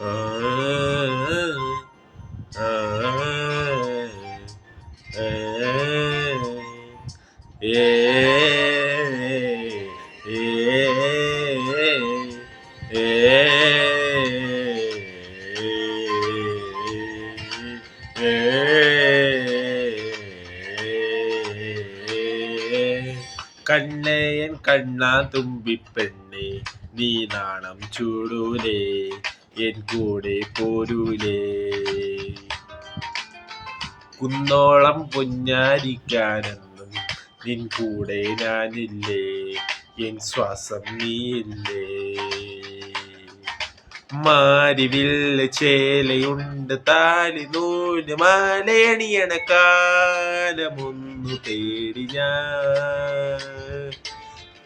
ആ, ആ, ആ, ഏ, കണ്ണയൻ കണ്ണാ തുമ്പിപ്പെണ്ണേ, നീ നാണം ചൂടൂലേ, എൻ കൂടെ പോരൂലേ. കുന്നോളം പൊഞ്ഞാരിക്കാനെന്നും നിൻ കൂടെ ഞാനില്ലേ, എൻ ശ്വാസം നീയില്ലേ. മാരിവില്ല് ചേലയുണ്ട് താലി നൂല് മാലയണിയണ കാലമൊന്നു തേടി ഞാൻ.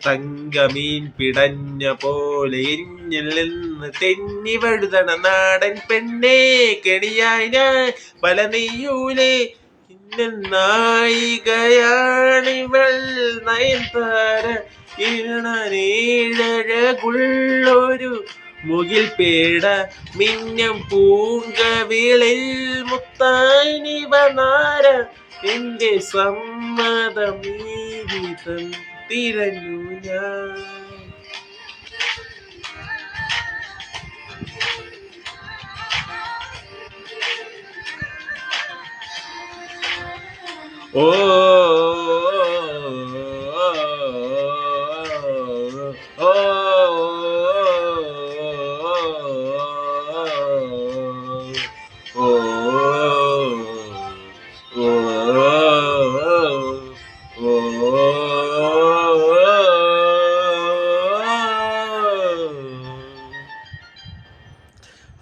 തങ്കമീൻ പിടഞ്ഞ പോലെ എന്നിൽ നിന്ന് തെന്നി വഴുതണ നാടൻ പെണ്ണേ, കെണിയായി ഞാൻ പല നെയ്യൂലേ. നായികയാണിവൾ നയൻതാര, ഇണനേഴകുള്ളൊരു മുകിൽ പേട, മിന്നം പൂങ്കവിളിൽ മുത്താനിവ നാര. എന്റെ സമ്മതമീതം തിരഞ്ഞു ഞാൻ. ഓ ഓ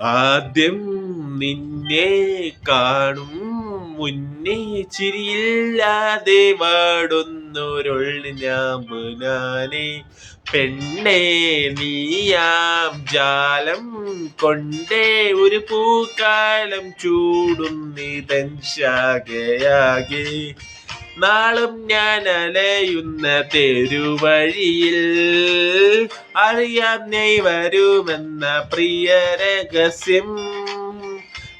ആദ്യം നിന്നെ കാണും മുന്നേ ചിരിയില്ലാതെ വാടുന്നൊരുള്ളി ഞാമ്പുനാനെ, പെണ്ണേ നീയാം ജാലം കൊണ്ടേ ഒരു പൂക്കാലം ചൂടുന്നിതൻ ശാഖയാകെ. നാളും ഞാൻ അലയുന്ന തെരുവഴിയിൽ അറിയാം നീ വരുമെന്ന പ്രിയ രഹസ്യം.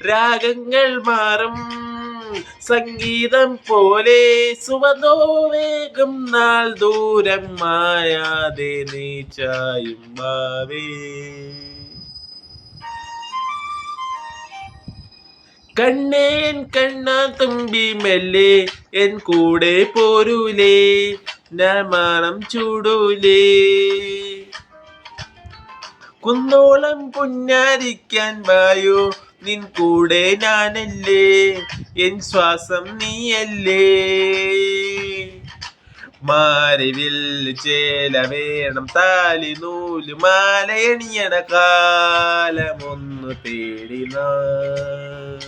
രാഗങ്ങൾ മാറും സംഗീതം പോലെ, സുവനോ വേഗം നാൾ ദൂരം മായാതെ നീ ചായും ഭാവേ. കണ്ണേൻ കണ്ണാ തുമ്പി മെല്ലെ, എൻ കൂടെ പോരൂലേ, ഞാൻ മാനം ചൂടൂലേ. കുന്നോളം പുന്നാരിക്കാൻ വായോ, നിൻ കൂടെ ഞാനല്ലേ, എൻ ശ്വാസം നീയല്ലേ. മാരിവില്ല് ചേല വേണം താലി നൂല് മാലയണിയണ കാലമൊന്നു തേടി നാം.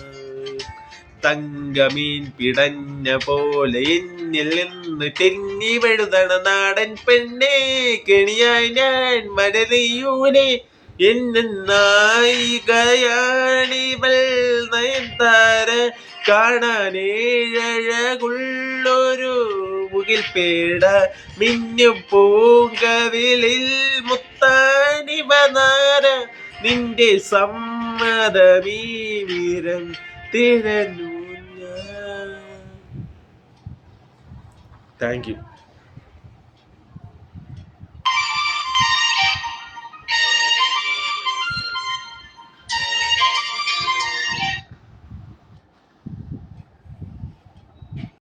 തങ്കമീൻ പിടഞ്ഞ പോലെ എന്നിൽ നിന്ന് തെന്നി വഴുതണ നാടൻ പെണ്ണേ, കെണിയായി ഞാൻ മരനെയ്യൂലേ. എന്നെ നായികയാണിവൾ നയൻതാര, കാണാനേഴകുള്ളൊരു മുകിൽ പേട, മിന്നും പൂങ്കവിളിൽ മുത്താനിവ നാര. നിന്റെ സമ്മതമീ വീരം തിരഞ്ഞു ഞാൻ. Thank you.